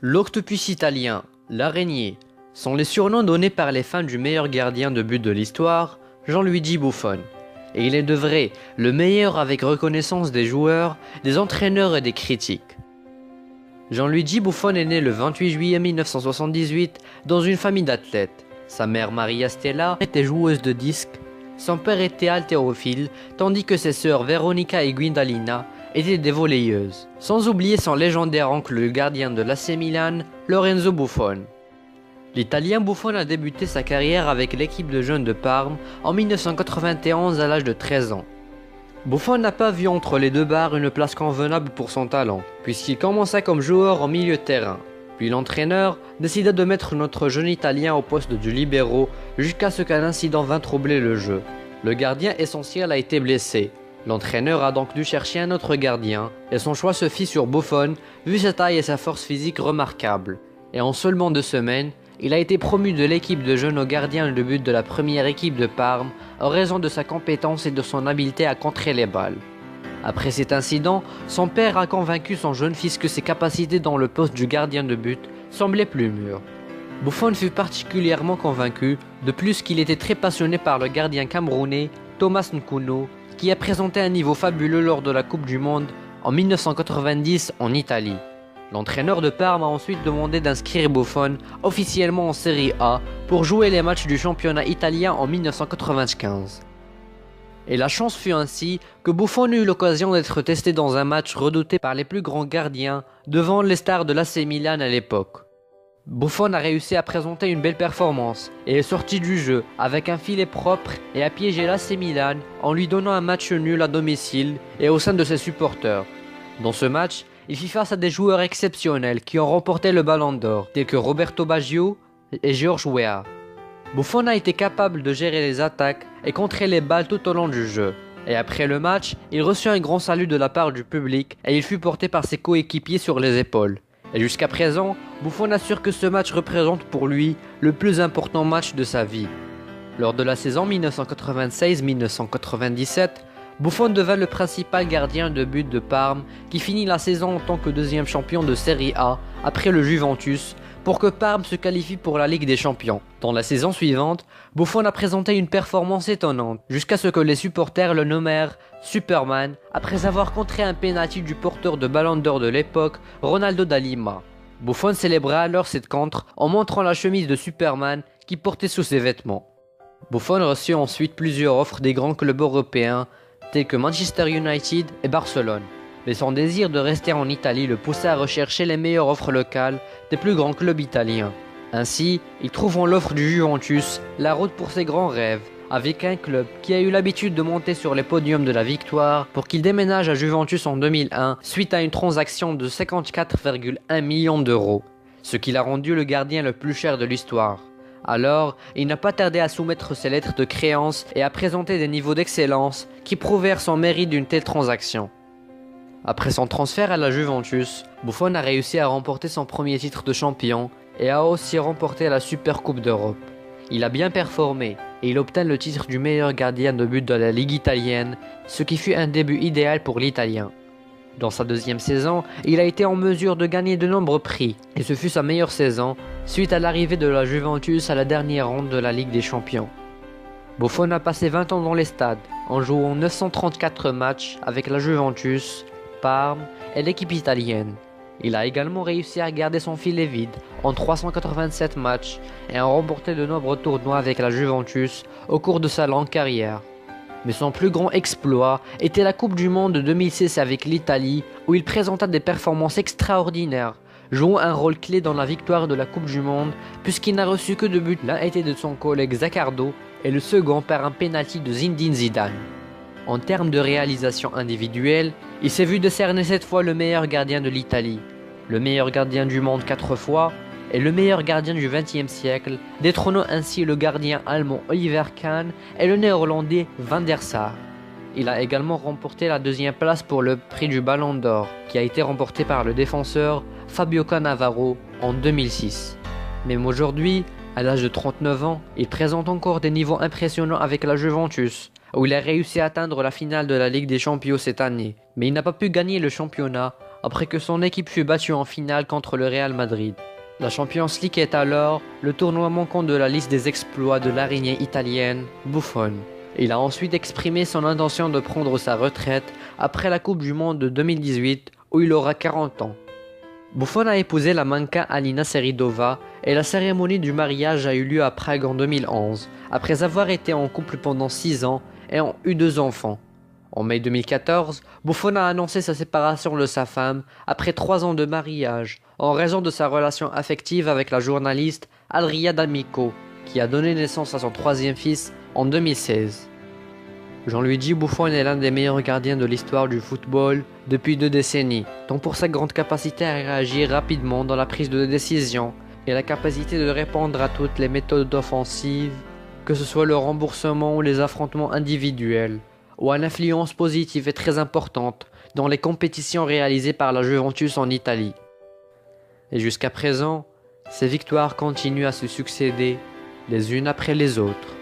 L'octopus italien, l'araignée, sont les surnoms donnés par les fans du meilleur gardien de but de l'histoire, Gianluigi Buffon. Et il est de vrai le meilleur avec reconnaissance des joueurs, des entraîneurs et des critiques. Gianluigi Buffon est né le 28 juillet 1978 dans une famille d'athlètes. Sa mère Maria Stella était joueuse de disques, son père était haltérophile, tandis que ses sœurs Veronica et Guidalina étaient des volleyeuses. Sans oublier son légendaire oncle le gardien de l'AC Milan, Lorenzo Buffon. L'Italien Buffon a débuté sa carrière avec l'équipe de jeunes de Parme en 1991 à l'âge de 13 ans. Buffon n'a pas vu entre les deux barres une place convenable pour son talent, puisqu'il commença comme joueur en milieu de terrain. Puis l'entraîneur décida de mettre notre jeune Italien au poste du libéro jusqu'à ce qu'un incident vint troubler le jeu. Le gardien essentiel a été blessé. L'entraîneur a donc dû chercher un autre gardien, et son choix se fit sur Buffon, vu sa taille et sa force physique remarquables. Et en seulement 2 semaines, il a été promu de l'équipe de jeunes au gardien de but de la première équipe de Parme en raison de sa compétence et de son habileté à contrer les balles. Après cet incident, son père a convaincu son jeune fils que ses capacités dans le poste du gardien de but semblaient plus mûres. Buffon fut particulièrement convaincu, de plus qu'il était très passionné par le gardien camerounais Thomas Nkuno, qui a présenté un niveau fabuleux lors de la Coupe du Monde en 1990 en Italie. L'entraîneur de Parme a ensuite demandé d'inscrire Buffon officiellement en Serie A pour jouer les matchs du championnat italien en 1995. Et la chance fut ainsi que Buffon eut l'occasion d'être testé dans un match redouté par les plus grands gardiens devant les stars de l'AC Milan à l'époque. Buffon a réussi à présenter une belle performance et est sorti du jeu avec un filet propre et a piégé l'AC Milan en lui donnant un match nul à domicile et au sein de ses supporters. Dans ce match, il fit face à des joueurs exceptionnels qui ont remporté le Ballon d'Or, tels que Roberto Baggio et George Weah. Buffon a été capable de gérer les attaques et contrer les balles tout au long du jeu. Et après le match, il reçut un grand salut de la part du public et il fut porté par ses coéquipiers sur les épaules. Et jusqu'à présent, Buffon assure que ce match représente pour lui le plus important match de sa vie. Lors de la saison 1996-1997, Buffon devint le principal gardien de but de Parme qui finit la saison en tant que deuxième champion de Serie A après le Juventus pour que Parme se qualifie pour la Ligue des Champions. Dans la saison suivante, Buffon a présenté une performance étonnante jusqu'à ce que les supporters le nommèrent Superman après avoir contré un pénalty du porteur de Ballon d'Or de l'époque, Ronaldo da Lima. Buffon célébra alors cette contre en montrant la chemise de Superman qu'il portait sous ses vêtements. Buffon reçut ensuite plusieurs offres des grands clubs européens tels que Manchester United et Barcelone. Mais son désir de rester en Italie le poussa à rechercher les meilleures offres locales des plus grands clubs italiens. Ainsi, il trouve en l'offre du Juventus la route pour ses grands rêves, avec un club qui a eu l'habitude de monter sur les podiums de la victoire pour qu'il déménage à Juventus en 2001 suite à une transaction de 54,1 millions d'euros, ce qui l'a rendu le gardien le plus cher de l'histoire. Alors, il n'a pas tardé à soumettre ses lettres de créance et à présenter des niveaux d'excellence qui prouvèrent son mérite d'une telle transaction. Après son transfert à la Juventus, Buffon a réussi à remporter son premier titre de champion et a aussi remporté la Super Coupe d'Europe. Il a bien performé et il obtint le titre du meilleur gardien de but de la Ligue italienne, ce qui fut un début idéal pour l'Italien. Dans sa deuxième saison, il a été en mesure de gagner de nombreux prix et ce fut sa meilleure saison suite à l'arrivée de la Juventus à la dernière ronde de la Ligue des Champions. Buffon a passé 20 ans dans les stades en jouant 934 matchs avec la Juventus, Parme et l'équipe italienne. Il a également réussi à garder son filet vide en 387 matchs et à remporter de nombreux tournois avec la Juventus au cours de sa longue carrière. Mais son plus grand exploit était la Coupe du Monde de 2006 avec l'Italie où il présenta des performances extraordinaires, jouant un rôle clé dans la victoire de la Coupe du Monde puisqu'il n'a reçu que 2 buts. L'un était de son collègue Zaccardo et le second par un penalty de Zinedine Zidane. En termes de réalisation individuelle, il s'est vu décerner cette fois le meilleur gardien de l'Italie, le meilleur gardien du monde 4 fois et le meilleur gardien du XXe siècle, détrônant ainsi le gardien allemand Oliver Kahn et le néerlandais Van der Sar. Il a également remporté la 2e place pour le prix du Ballon d'Or, qui a été remporté par le défenseur Fabio Cannavaro en 2006. Même aujourd'hui, à l'âge de 39 ans, il présente encore des niveaux impressionnants avec la Juventus, où il a réussi à atteindre la finale de la Ligue des Champions cette année, mais il n'a pas pu gagner le championnat après que son équipe fut battue en finale contre le Real Madrid. La Champions League est alors le tournoi manquant de la liste des exploits de l'araignée italienne Buffon. Il a ensuite exprimé son intention de prendre sa retraite après la Coupe du Monde de 2018 où il aura 40 ans. Buffon a épousé la mannequin Alina Seridova et la cérémonie du mariage a eu lieu à Prague en 2011, après avoir été en couple pendant 6 ans et ont eu 2 enfants. En mai 2014, Buffon a annoncé sa séparation de sa femme après 3 ans de mariage, en raison de sa relation affective avec la journaliste Adria D'Amico, qui a donné naissance à son 3e fils en 2016. Jean-Luigi Buffon est l'un des meilleurs gardiens de l'histoire du football depuis 2 décennies, tant pour sa grande capacité à réagir rapidement dans la prise de décision et la capacité de répondre à toutes les méthodes offensives, que ce soit le remboursement ou les affrontements individuels, ou à l'influence positive et très importante dans les compétitions réalisées par la Juventus en Italie. Et jusqu'à présent, ces victoires continuent à se succéder les unes après les autres.